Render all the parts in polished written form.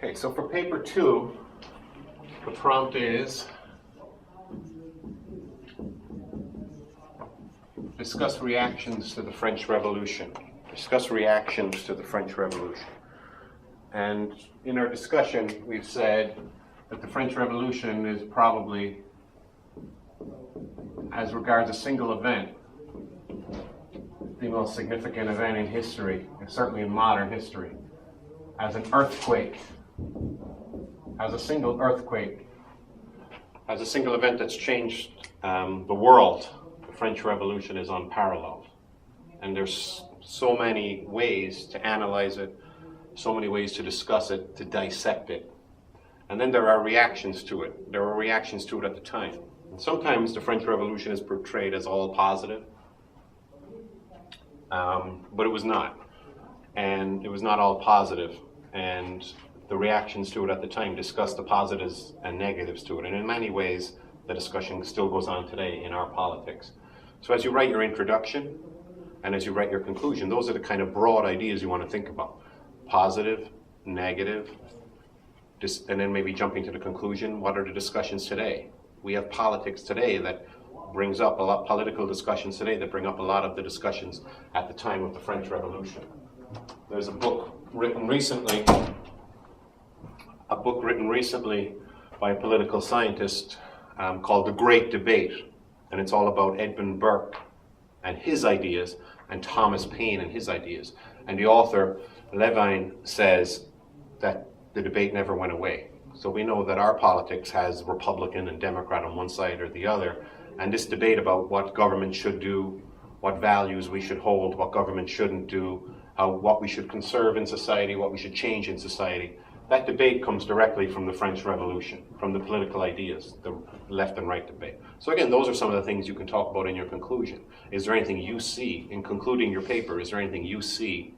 Okay, so for paper 2, the prompt is discuss reactions to the French Revolution. Discuss reactions to the French Revolution. And in our discussion, we've said that the French Revolution is probably, as regards a single event, the most significant event in history, and certainly in modern history, as an earthquake, as a single earthquake, as a single event that's changed the world. The French Revolution is unparalleled. And there's so many ways to analyze it, so many ways to discuss it, to dissect it. And then there are reactions to it. There were reactions to it at the time. And sometimes the French Revolution is portrayed as all positive, but it was not. And it was not all positive. And the reactions to it at the time discussed the positives and negatives to it. And in many ways, the discussion still goes on today in our politics. So as you write your introduction and as you write your conclusion, those are the kind of broad ideas you want to think about. Positive, negative, and then maybe jumping to the conclusion, what are the discussions today? We have politics today that brings up a lot, political discussions today that bring up a lot of the discussions at the time of the French Revolution. There's a book written recently by a political scientist called The Great Debate, and it's all about Edmund Burke and his ideas and Thomas Paine and his ideas. And the author, Levine, says that the debate never went away. So we know that our politics has Republican and Democrat on one side or the other, and this debate about what government should do, what values we should hold, what government shouldn't do, what we should conserve in society, what we should change in society, that debate comes directly from the French Revolution, from the political ideas, the left and right debate. So again, those are some of the things you can talk about in your conclusion. Is there anything you see, in concluding your paper, is there anything you see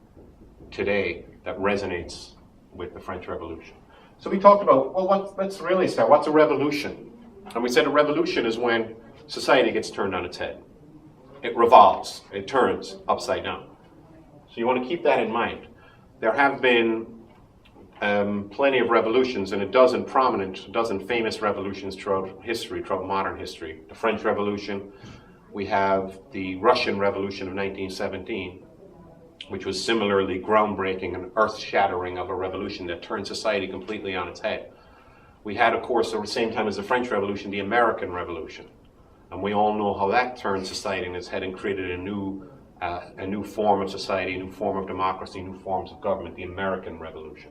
today that resonates with the French Revolution? So we talked about, well, let's really start. What's a revolution? And we said a revolution is when society gets turned on its head. It revolves, it turns upside down. So you want to keep that in mind. There have been plenty of revolutions, and a dozen famous revolutions throughout history, throughout modern history. The French Revolution, we have the Russian Revolution of 1917, which was similarly groundbreaking and earth-shattering of a revolution that turned society completely on its head. We had, of course, at the same time as the French Revolution, the American Revolution. And we all know how that turned society on its head and created a new form of society, a new form of democracy, new forms of government, the American Revolution.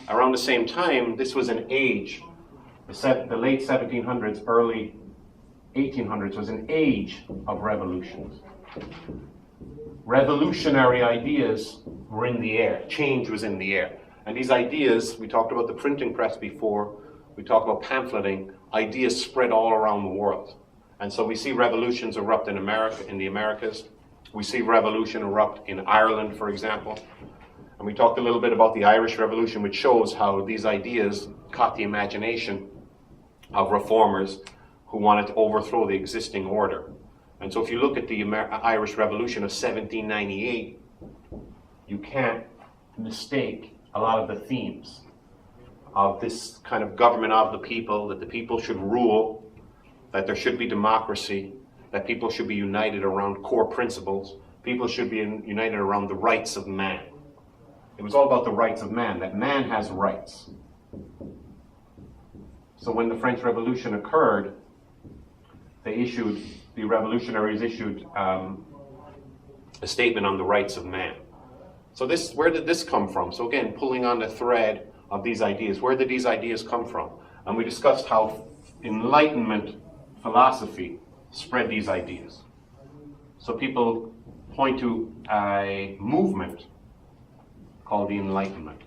Around the same time, this was an age, the late 1700s, early 1800s was an age of revolutions. Revolutionary ideas were in the air. Change was in the air. And these ideas, we talked about the printing press before, we talked about pamphleting, ideas spread all around the world. And so we see revolutions erupt in America, in the Americas. We see revolution erupt in Ireland, for example. And we talked a little bit about the Irish Revolution, which shows how these ideas caught the imagination of reformers who wanted to overthrow the existing order. And so if you look at the Irish Revolution of 1798, you can't mistake a lot of the themes of this kind of government of the people, that the people should rule, that there should be democracy, that people should be united around core principles, people should be united around the rights of man. It was all about the rights of man, that man has rights. So when the French Revolution occurred, the revolutionaries issued a statement on the rights of man. So where did this come from? So again, pulling on the thread of these ideas, where did these ideas come from? And we discussed how Enlightenment philosophy spread these ideas. So people point to a movement called the Enlightenment.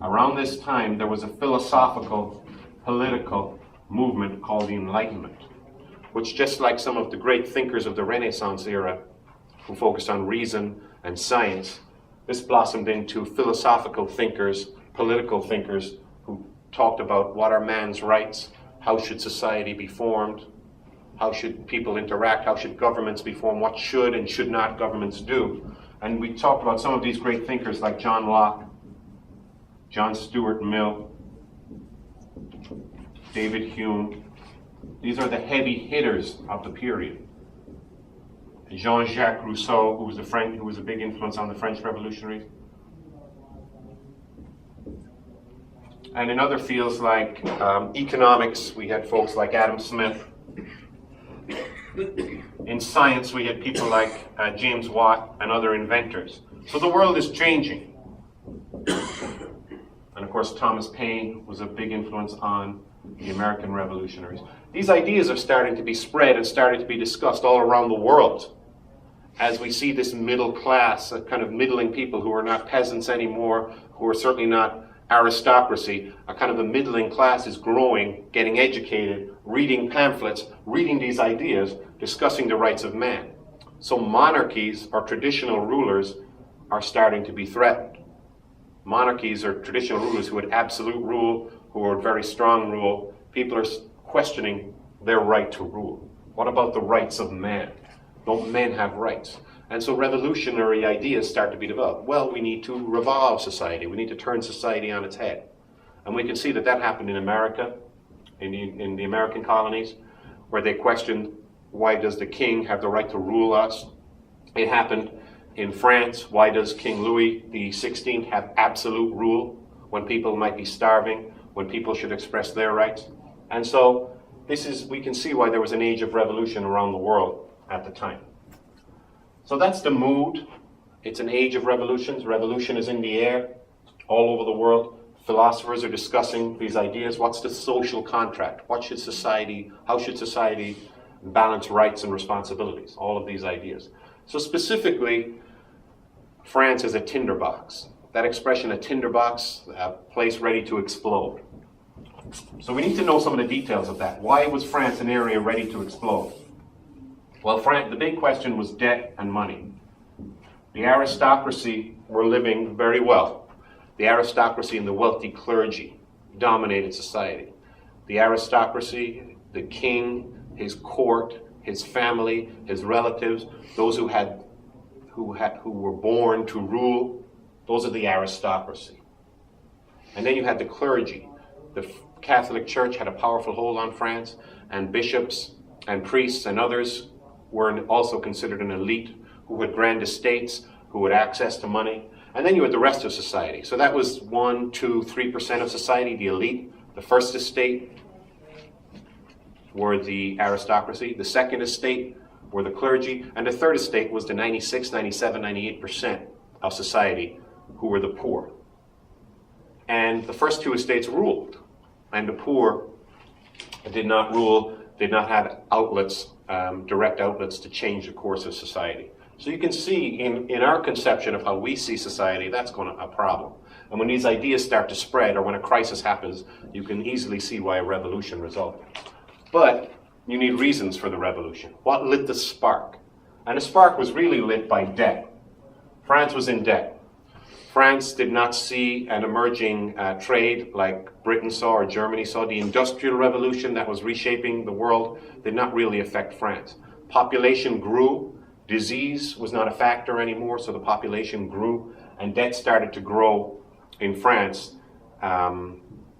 Around this time, there was a philosophical, political movement called the Enlightenment, which, just like some of the great thinkers of the Renaissance era who focused on reason and science, this blossomed into philosophical thinkers, political thinkers who talked about what are man's rights, how should society be formed, how should people interact, how should governments be formed, what should and should not governments do. And we talked about some of these great thinkers like John Locke, John Stuart Mill, David Hume. These are the heavy hitters of the period. Jean-Jacques Rousseau, who was a big influence on the French revolutionaries. And in other fields like economics, we had folks like Adam Smith. In science, we had people like James Watt and other inventors. So the world is changing. And of course, Thomas Paine was a big influence on the American revolutionaries. These ideas are starting to be spread and starting to be discussed all around the world as we see this middle class, a kind of middling people who are not peasants anymore, who are certainly not aristocracy. A kind of a middling class is growing, getting educated, reading pamphlets, reading these ideas, discussing the rights of man. So monarchies or traditional rulers are starting to be threatened. Monarchies are traditional rulers who had absolute rule, who had very strong rule. People are questioning their right to rule. What about the rights of man? Don't men have rights? And so revolutionary ideas start to be developed. Well, we need to revolve society. We need to turn society on its head. And we can see that that happened in America, in the American colonies, where they questioned, why does the king have the right to rule us? It happened in France. Why does King Louis XVI have absolute rule when people might be starving, when people should express their rights? And so we can see why there was an age of revolution around the world at the time. So that's the mood. It's an age of revolutions. Revolution is in the air all over the world. Philosophers are discussing these ideas. What's the social contract? How should society balance rights and responsibilities? All of these ideas. So specifically, France is a tinderbox. That expression, a tinderbox, a place ready to explode. So we need to know some of the details of that. Why was France an area ready to explode? Well, the big question was debt and money. The aristocracy were living very well. The aristocracy and the wealthy clergy dominated society. The aristocracy, the king, his court, his family, his relatives, those who were born to rule, those are the aristocracy. And then you had the clergy. The Catholic Church had a powerful hold on France, and bishops and priests and others were also considered an elite who had grand estates, who had access to money. And then you had the rest of society. So that was 1, 2, 3% of society, the elite. The first estate were the aristocracy. The second estate were the clergy. And the third estate was the 96, 97, 98% of society who were the poor. And the first two estates ruled. And the poor did not rule, did not have outlets, direct outlets to change the course of society. So you can see in our conception of how we see society, that's a problem. And when these ideas start to spread, or when a crisis happens, you can easily see why a revolution resulted. But you need reasons for the revolution. What lit the spark? And the spark was really lit by debt. France was in debt. France did not see an emerging trade like Britain saw or Germany saw. The Industrial Revolution that was reshaping the world did not really affect France. Population grew. Disease was not a factor anymore, so the population grew, and debt started to grow in France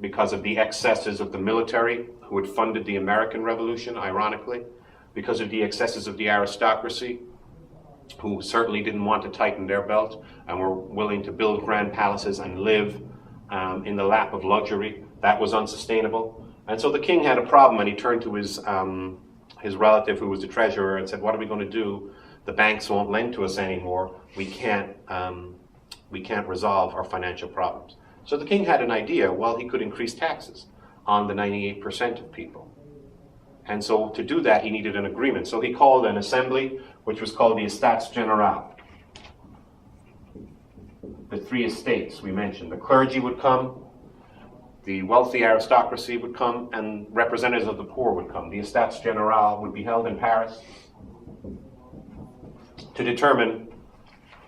because of the excesses of the military, who had funded the American Revolution, ironically, because of the excesses of the aristocracy, who certainly didn't want to tighten their belt and were willing to build grand palaces and live in the lap of luxury. That was unsustainable. And so the king had a problem, and he turned to his relative, who was the treasurer, and said, what are we going to do? The banks won't lend to us anymore. We can't resolve our financial problems. So the king had an idea. Well, he could increase taxes on the 98% of people. And so to do that, he needed an agreement. So he called an assembly, which was called the Estates Generales. The three estates we mentioned. The clergy would come, the wealthy aristocracy would come, and representatives of the poor would come. The Estates Generales would be held in Paris to determine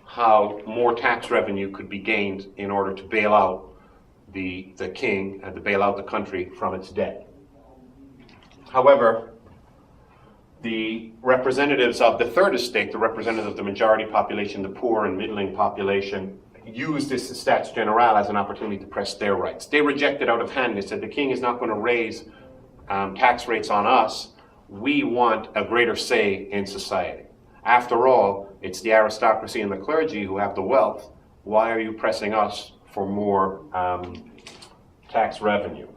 how more tax revenue could be gained in order to bail out the king and to bail out the country from its debt. However, the representatives of the third estate, the representatives of the majority population, the poor and middling population, used this States General as an opportunity to press their rights. They rejected out of hand. They said the king is not going to raise tax rates on us. We want a greater say in society. After all, it's the aristocracy and the clergy who have the wealth. Why are you pressing us for more tax revenue?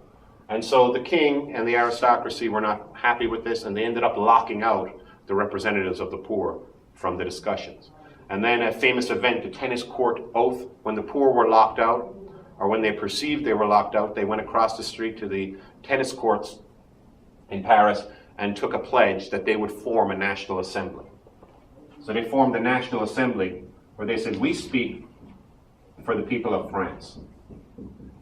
And so the king and the aristocracy were not happy with this, and they ended up locking out the representatives of the poor from the discussions. And then a famous event, the tennis court oath, when the poor were locked out, or when they perceived they were locked out, they went across the street to the tennis courts in Paris and took a pledge that they would form a national assembly. So they formed a national assembly where they said, we speak for the people of France.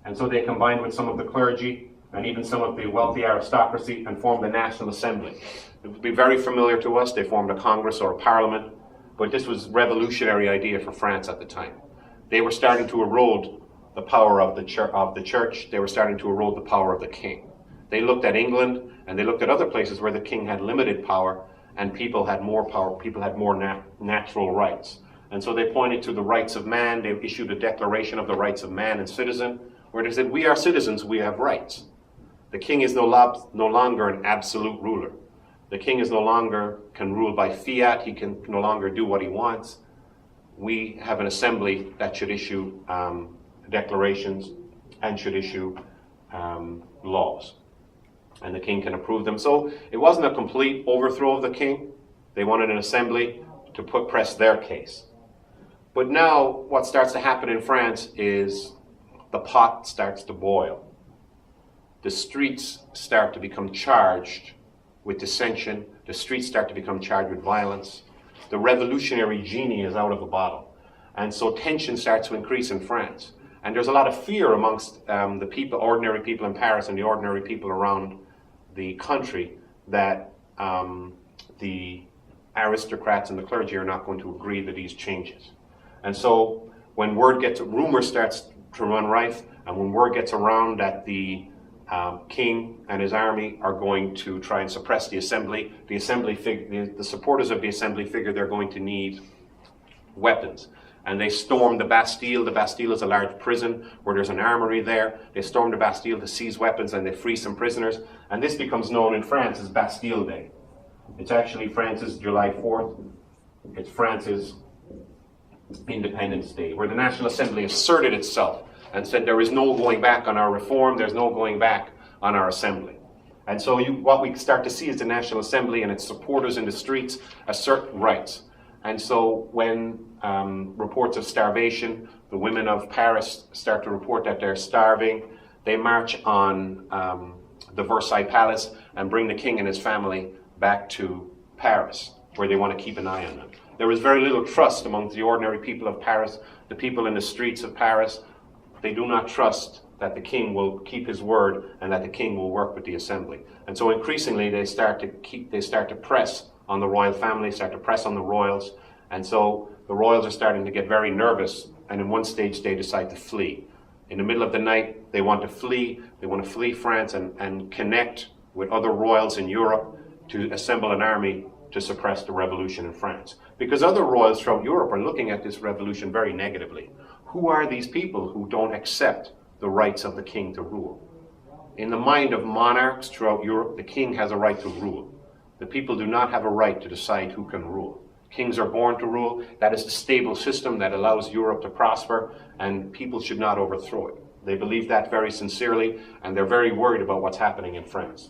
And so they combined with some of the clergy and even some of the wealthy aristocracy and formed the National Assembly. It would be very familiar to us. They formed a Congress or a Parliament, but this was a revolutionary idea for France at the time. They were starting to erode the power of the church. They were starting to erode the power of the king. They looked at England and they looked at other places where the king had limited power and people had more power, people had more natural rights. And so they pointed to the rights of man. They issued a declaration of the rights of man and citizen, where they said, we are citizens, we have rights. The king is no longer an absolute ruler. The king is no longer can rule by fiat. He can no longer do what he wants. We have an assembly that should issue declarations and should issue laws. And the king can approve them. So it wasn't a complete overthrow of the king. They wanted an assembly to press their case. But now what starts to happen in France is the pot starts to boil. The streets start to become charged with dissension. The streets start to become charged with violence. The revolutionary genie is out of the bottle. And so tension starts to increase in France. And there's a lot of fear amongst the people, ordinary people in Paris and the ordinary people around the country, that the aristocrats and the clergy are not going to agree to these changes. And so when rumor starts to run rife, and when word gets around that the king and his army are going to try and suppress the assembly, the supporters of the assembly figure they're going to need weapons. And they storm the Bastille. The Bastille is a large prison where there's an armory there. They storm the Bastille to seize weapons and they free some prisoners. And this becomes known in France as Bastille Day. It's actually France's July 4th. It's France's Independence Day, where the National Assembly asserted itself and said there is no going back on our reform, there's no going back on our assembly. And so what we start to see is the National Assembly and its supporters in the streets assert rights. And so when reports of starvation, the women of Paris start to report that they're starving, they march on the Versailles Palace and bring the king and his family back to Paris, where they want to keep an eye on them. There was very little trust among the ordinary people of Paris, the people in the streets of Paris. They do not trust that the king will keep his word and that the king will work with the assembly. And so increasingly they start to press on the royal family, start to press on the royals. And so the royals are starting to get very nervous, and in one stage they decide to flee. In the middle of the night, they want to flee. They want to flee France and connect with other royals in Europe to assemble an army to suppress the revolution in France. Because other royals throughout Europe are looking at this revolution very negatively. Who are these people who don't accept the rights of the king to rule? In the mind of monarchs throughout Europe, the king has a right to rule. The people do not have a right to decide who can rule. Kings are born to rule. That is the stable system that allows Europe to prosper, and people should not overthrow it. They believe that very sincerely, and they're very worried about what's happening in France.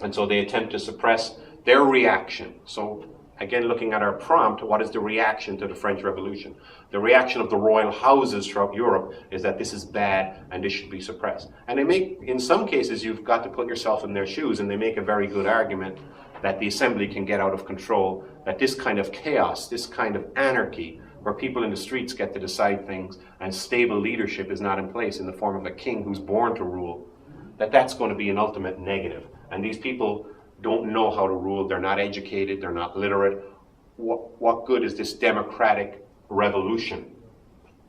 And so they attempt to suppress their reaction. So again, looking at our prompt, what is the reaction to the French Revolution? The reaction of the royal houses throughout Europe is that this is bad and this should be suppressed. And they make, in some cases, you've got to put yourself in their shoes, and they make a very good argument that the assembly can get out of control, that this kind of chaos, this kind of anarchy, where people in the streets get to decide things and stable leadership is not in place in the form of a king who's born to rule, that's going to be an ultimate negative. And these people don't know how to rule, they're not educated, they're not literate. What good is this democratic revolution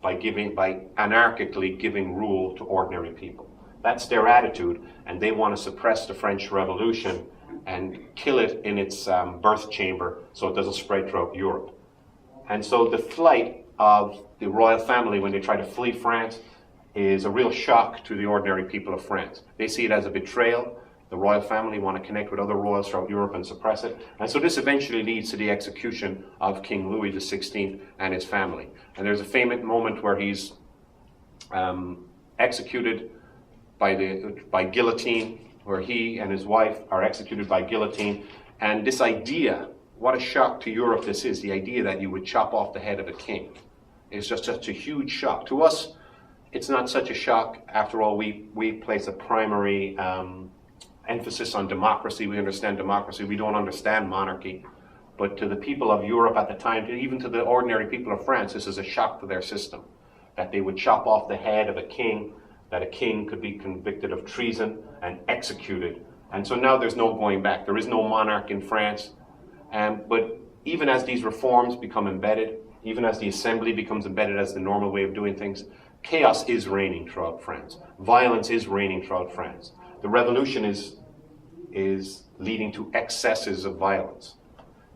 by anarchically giving rule to ordinary people? That's their attitude, and they want to suppress the French Revolution and kill it in its birth chamber so it doesn't spread throughout Europe. And so the flight of the royal family when they try to flee France is a real shock to the ordinary people of France. They see it as a betrayal. The royal family want to connect with other royals throughout Europe and suppress it. And so this eventually leads to the execution of King Louis XVI and his family. And there's a famous moment where he's executed by guillotine, where he and his wife are executed by guillotine. And this idea, what a shock to Europe this is, the idea that you would chop off the head of a king. It's just such a huge shock. To us, it's not such a shock. After all, we place a primary emphasis on democracy. We understand democracy. We don't understand monarchy. But to the people of Europe at the time, even to the ordinary people of France, this is a shock to their system, that they would chop off the head of a king, that a king could be convicted of treason and executed. And so now there's no going back. There is no monarch in France. But even as these reforms become embedded, even as the assembly becomes embedded as the normal way of doing things, chaos is reigning throughout France. Violence is reigning throughout France. The revolution is leading to excesses of violence.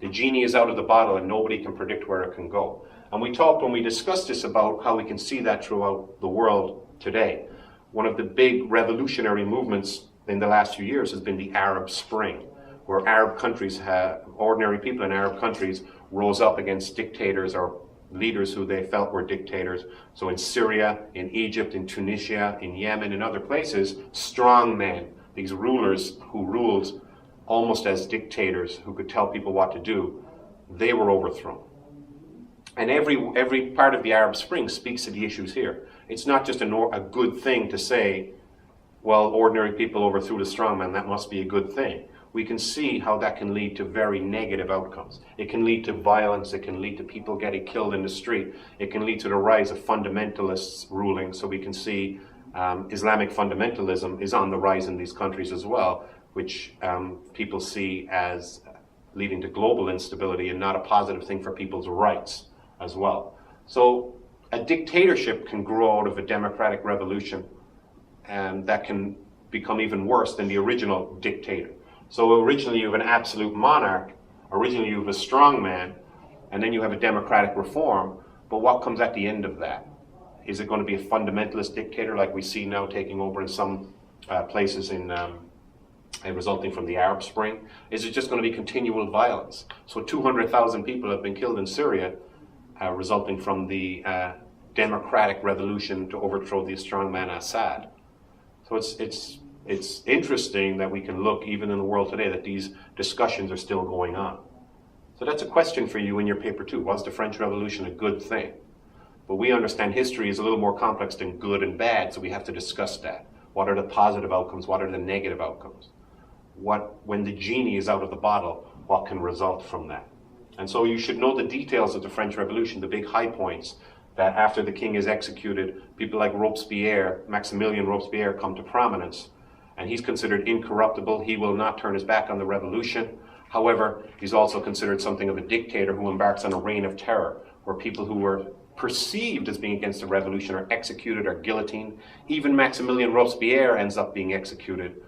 The genie is out of the bottle and nobody can predict where it can go. And we talked when we discussed this about how we can see that throughout the world today. One of the big revolutionary movements in the last few years has been the Arab Spring, where Arab countries ordinary people in Arab countries rose up against dictators or leaders who they felt were dictators. So in Syria, in Egypt, in Tunisia, in Yemen, and other places, strong men, these rulers who ruled almost as dictators, who could tell people what to do, they were overthrown. And every part of the Arab Spring speaks to the issues here. It's not just a good thing to say, well, ordinary people overthrew the strongman, that must be a good thing. We can see how that can lead to very negative outcomes. It can lead to violence. It can lead to people getting killed in the street. It can lead to the rise of fundamentalists ruling. So we can see Islamic fundamentalism is on the rise in these countries as well, which people see as leading to global instability and not a positive thing for people's rights as well. So a dictatorship can grow out of a democratic revolution, and that can become even worse than the original dictator. So originally you have an absolute monarch, originally you have a strong man, and then you have a democratic reform, but what comes at the end of that? Is it going to be a fundamentalist dictator like we see now taking over in some places resulting from the Arab Spring? Is it just going to be continual violence? So 200,000 people have been killed in Syria resulting from the democratic revolution to overthrow the strongman Assad. So it's interesting that we can look, even in the world today, that these discussions are still going on. So that's a question for you in your paper too. Was the French Revolution a good thing? But we understand history is a little more complex than good and bad, so we have to discuss that. What are the positive outcomes? What are the negative outcomes? When the genie is out of the bottle, what can result from that? And so you should know the details of the French Revolution, the big high points, that after the king is executed, people like Robespierre, Maximilien Robespierre, come to prominence. And he's considered incorruptible. He will not turn his back on the revolution. However, he's also considered something of a dictator who embarks on a reign of terror, where people who were perceived as being against the revolution are executed or guillotined. Even Maximilien Robespierre ends up being executed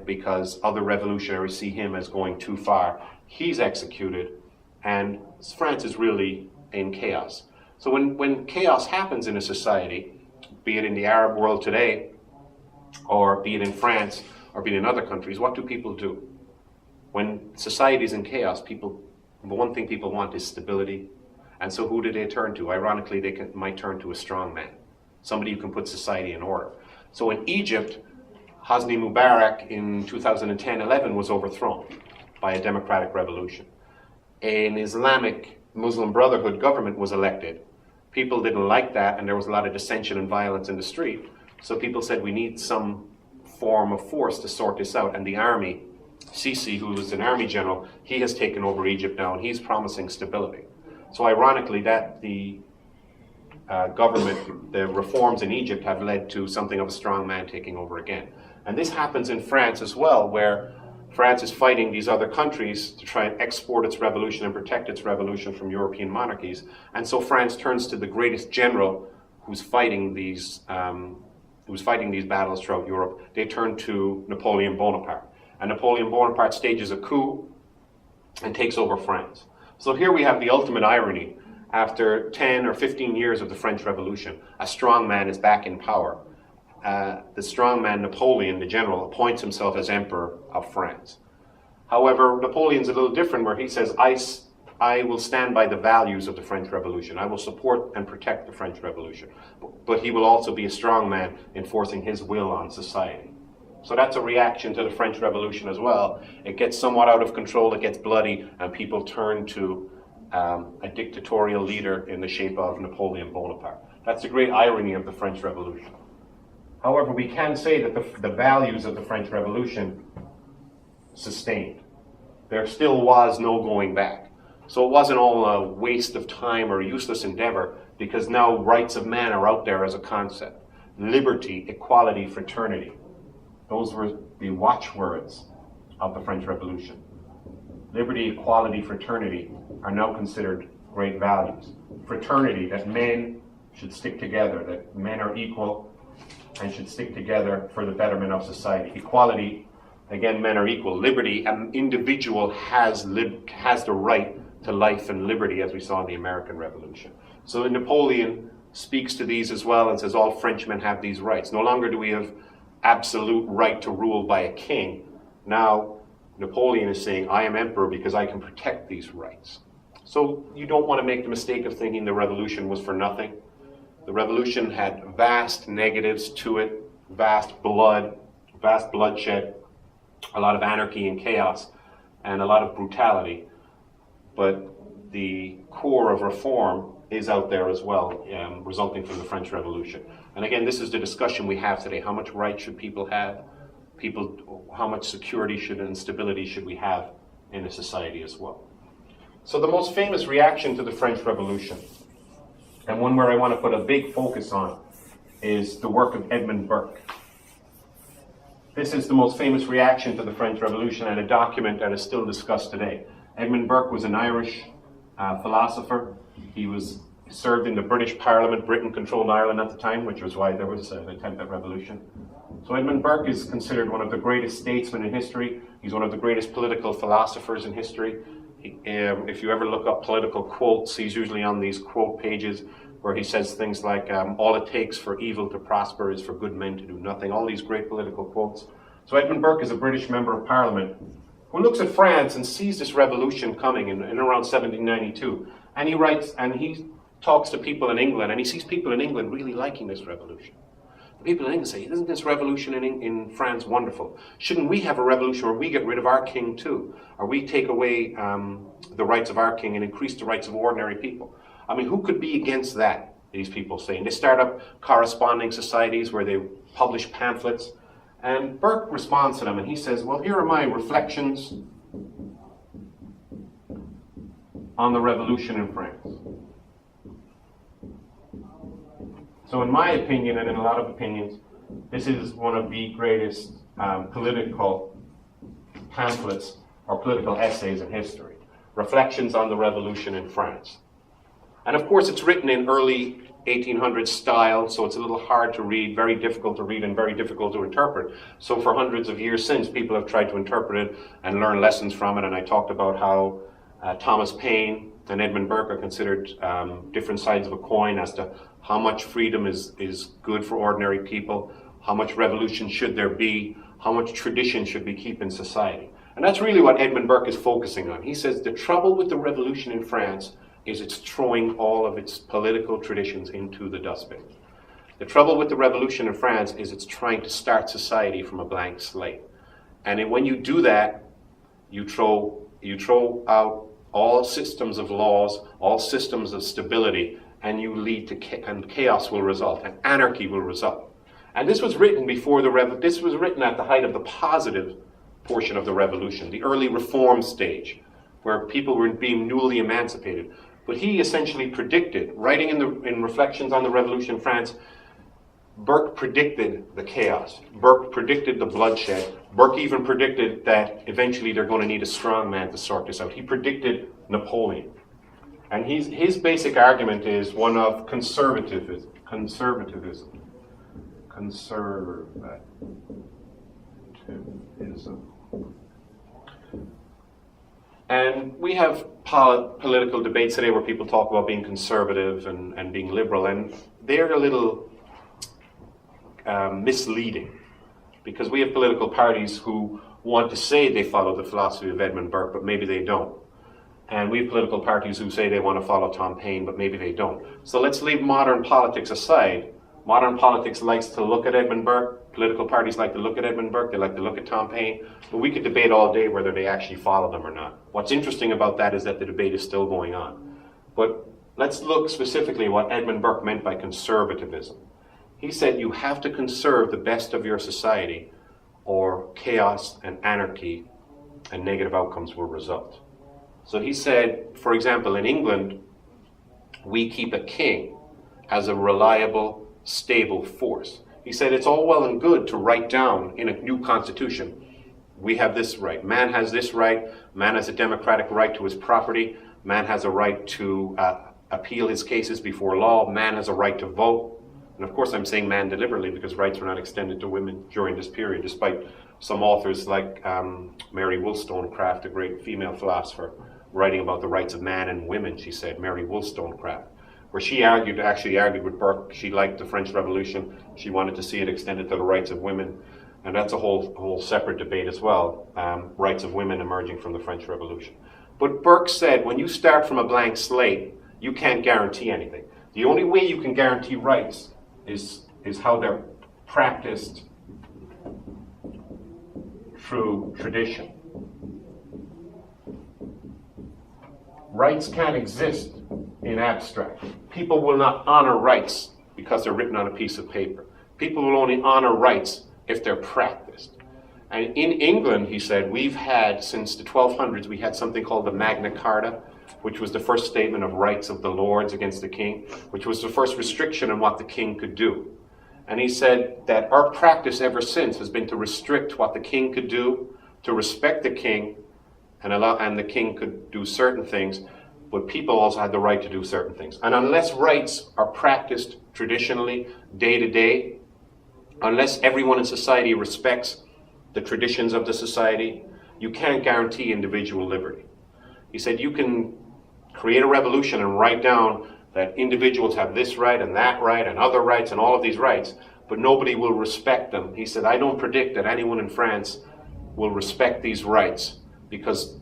because other revolutionaries see him as going too far. He's executed, and France is really in chaos. So when chaos happens in a society, be it in the Arab world today, or be it in France, or be it in other countries, what do people do? When society is in chaos, the one thing people want is stability. And so who do they turn to? Ironically, they might turn to a strong man, somebody who can put society in order. So in Egypt, Hosni Mubarak in 2010-11 was overthrown by a democratic revolution. An Islamic Muslim Brotherhood government was elected. People didn't like that, and there was a lot of dissension and violence in the street. So people said, we need some form of force to sort this out. And the army, Sisi, who was an army general, he has taken over Egypt now, and he's promising stability. So ironically, that the government, the reforms in Egypt have led to something of a strong man taking over again. And this happens in France as well, where France is fighting these other countries to try and export its revolution and protect its revolution from European monarchies. And so France turns to the greatest general who's fighting these battles throughout Europe. They turn to Napoleon Bonaparte. And Napoleon Bonaparte stages a coup and takes over France. So here we have the ultimate irony. after 10 or 15 years of the French Revolution, a strong man is back in power. The strong man, Napoleon, the general, appoints himself as Emperor of France. However, Napoleon's a little different, where he says, I will stand by the values of the French Revolution. I will support and protect the French Revolution. But he will also be a strong man enforcing his will on society. So that's a reaction to the French Revolution as well. It gets somewhat out of control, it gets bloody, and people turn to a dictatorial leader in the shape of Napoleon Bonaparte. That's the great irony of the French Revolution. However, we can say that the values of the French Revolution sustained. There still was no going back. So it wasn't all a waste of time or a useless endeavor, because now rights of man are out there as a concept. Liberty, equality, fraternity. Those were the watchwords of the French Revolution. Liberty, equality, fraternity are now considered great values. Fraternity, that men should stick together, that men are equal and should stick together for the betterment of society. Equality, again, men are equal. Liberty, an individual has the right to life and liberty, as we saw in the American Revolution. So Napoleon speaks to these as well and says all Frenchmen have these rights. No longer do we have absolute right to rule by a king. Now Napoleon is saying, I am emperor because I can protect these rights. So you don't want to make the mistake of thinking the revolution was for nothing. The revolution had vast negatives to it, vast bloodshed, a lot of anarchy and chaos, and a lot of brutality. But the core of reform is out there as well, resulting from the French Revolution. And again, this is the discussion we have today. How much right should people have? How much security and stability should we have in a society as well? So the most famous reaction to the French Revolution, and one where I want to put a big focus on, is the work of Edmund Burke. This is the most famous reaction to the French Revolution, and a document that is still discussed today. Edmund Burke was an Irish philosopher. He served in the British Parliament. Britain controlled Ireland at the time, which was why there was an attempt at revolution. So Edmund Burke is considered one of the greatest statesmen in history. He's one of the greatest political philosophers in history. If you ever look up political quotes, he's usually on these quote pages where he says things like, all it takes for evil to prosper is for good men to do nothing. All these great political quotes. So Edmund Burke is a British member of Parliament who looks at France and sees this revolution coming in around 1792. And he writes, and he talks to people in England, and he sees people in England really liking this revolution. The people in England say, isn't this revolution in France wonderful? Shouldn't we have a revolution where we get rid of our king too? Or we take away the rights of our king and increase the rights of ordinary people? I mean, who could be against that, these people say? And they start up corresponding societies where they publish pamphlets. And Burke responds to them, and he says, well, here are my reflections on the revolution in France. So in my opinion, and in a lot of opinions, this is one of the greatest political pamphlets or political essays in history. Reflections on the Revolution in France. And of course, it's written in early 1800s style, so it's a little hard to read, very difficult to read, and very difficult to interpret. So for hundreds of years since, people have tried to interpret it and learn lessons from it, and I talked about how Thomas Paine and Edmund Burke are considered different sides of a coin as to how much freedom is good for ordinary people, how much revolution should there be, how much tradition should we keep in society. And that's really what Edmund Burke is focusing on. He says the trouble with the revolution in France is it's throwing all of its political traditions into the dustbin. The trouble with the revolution in France is it's trying to start society from a blank slate. And when you do that, you throw out all systems of laws, all systems of stability, and you lead to and chaos will result, and anarchy will result. And this was written this was written at the height of the positive portion of the revolution, the early reform stage, where people were being newly emancipated. But he essentially predicted, writing in Reflections on the Revolution in France, Burke predicted the chaos. Burke predicted the bloodshed. Burke even predicted that eventually they're going to need a strong man to sort this out. He predicted Napoleon. And his basic argument is one of conservatism. And we have political debates today where people talk about being conservative and being liberal, and they're a little misleading, because we have political parties who want to say they follow the philosophy of Edmund Burke, but maybe they don't. And we have political parties who say they want to follow Tom Paine, but maybe they don't. So let's leave modern politics aside. Modern politics likes to look at Edmund Burke. Political parties like to look at Edmund Burke. They like to look at Tom Paine. But we could debate all day whether they actually follow them or not. What's interesting about that is that the debate is still going on. But let's look specifically at what Edmund Burke meant by conservatism. He said you have to conserve the best of your society, or chaos and anarchy and negative outcomes will result. So he said, for example, in England, we keep a king as a reliable, stable force. He said it's all well and good to write down in a new constitution, we have this right, man has this right, man has a democratic right to his property, man has a right to appeal his cases before law, man has a right to vote. And of course I'm saying man deliberately because rights were not extended to women during this period, despite some authors like Mary Wollstonecraft, a great female philosopher, writing about the rights of man and women, she said, Mary Wollstonecraft, where she actually argued with Burke. She liked the French Revolution. She wanted to see it extended to the rights of women. And that's a whole separate debate as well, rights of women emerging from the French Revolution. But Burke said, when you start from a blank slate, you can't guarantee anything. The only way you can guarantee rights is how they're practiced through tradition. Rights can't exist in abstract. People will not honor rights because they're written on a piece of paper. People will only honor rights if they're practiced. And in England, he said, we've had, since the 1200s, we had something called the Magna Carta, which was the first statement of rights of the lords against the king, which was the first restriction on what the king could do. And he said that our practice ever since has been to restrict what the king could do, to respect the king, and the king could do certain things, but people also had the right to do certain things. And unless rights are practiced traditionally, day to day, unless everyone in society respects the traditions of the society, you can't guarantee individual liberty. He said you can create a revolution and write down that individuals have this right and that right and other rights and all of these rights, but nobody will respect them. He said, I don't predict that anyone in France will respect these rights because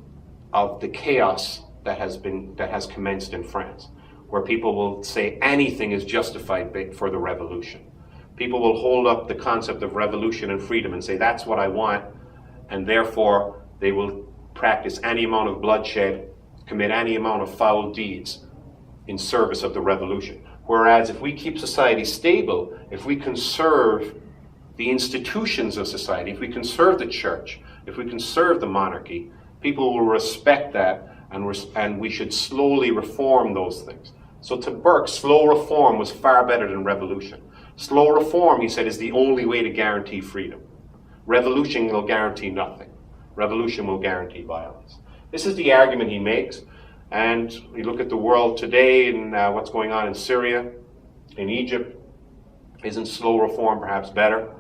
of the chaos that has commenced in France, where people will say anything is justified for the revolution. People will hold up the concept of revolution and freedom and say that's what I want, and therefore they will practice any amount of bloodshed, commit any amount of foul deeds in service of the revolution. Whereas if we keep society stable, if we conserve the institutions of society, if we conserve the church, if we conserve the monarchy, people will respect that, and we should slowly reform those things. So to Burke, slow reform was far better than revolution. Slow reform, he said, is the only way to guarantee freedom. Revolution will guarantee nothing. Revolution will guarantee violence. This is the argument he makes. And we look at the world today and what's going on in Syria, in Egypt. Isn't slow reform perhaps better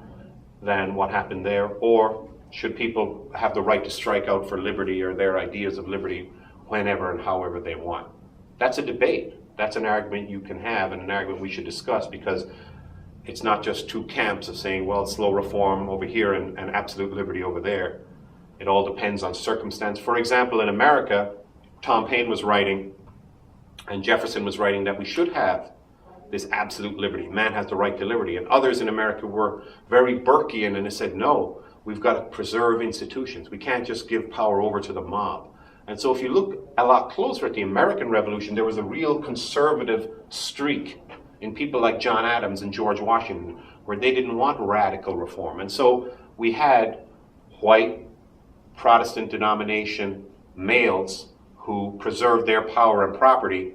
than what happened there? Or should people have the right to strike out for liberty or their ideas of liberty whenever and however they want? That's a debate. That's an argument you can have and an argument we should discuss, because it's not just two camps of saying, well, slow reform over here and absolute liberty over there. It all depends on circumstance. For example, in America, Tom Paine was writing and Jefferson was writing that we should have this absolute liberty. Man has the right to liberty. And others in America were very Burkean and they said, no, we've got to preserve institutions. We can't just give power over to the mob. And so if you look a lot closer at the American Revolution, there was a real conservative streak in people like John Adams and George Washington, where they didn't want radical reform. And so we had white Protestant denomination males who preserved their power and property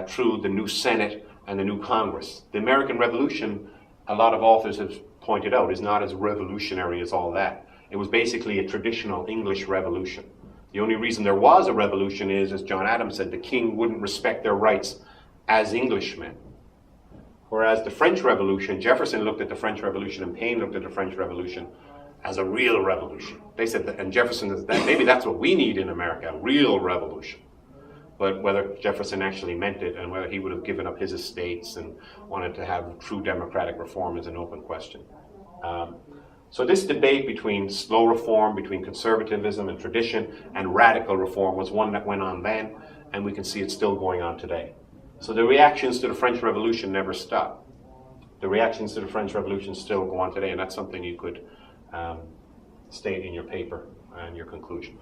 through the new Senate and the new Congress. The American Revolution, a lot of authors have pointed out, is not as revolutionary as all that. It was basically a traditional English revolution. The only reason there was a revolution is, as John Adams said, the king wouldn't respect their rights as Englishmen. Whereas the French Revolution, Jefferson looked at the French Revolution and Paine looked at the French Revolution as a real revolution. They said that, and Jefferson said that maybe that's what we need in America, a real revolution. But whether Jefferson actually meant it and whether he would have given up his estates and wanted to have true democratic reform is an open question. So this debate between slow reform, between conservatism and tradition, and radical reform was one that went on then, and we can see it still going on today. So the reactions to the French Revolution never stopped. The reactions to the French Revolution still go on today, and that's something you could state in your paper and your conclusion.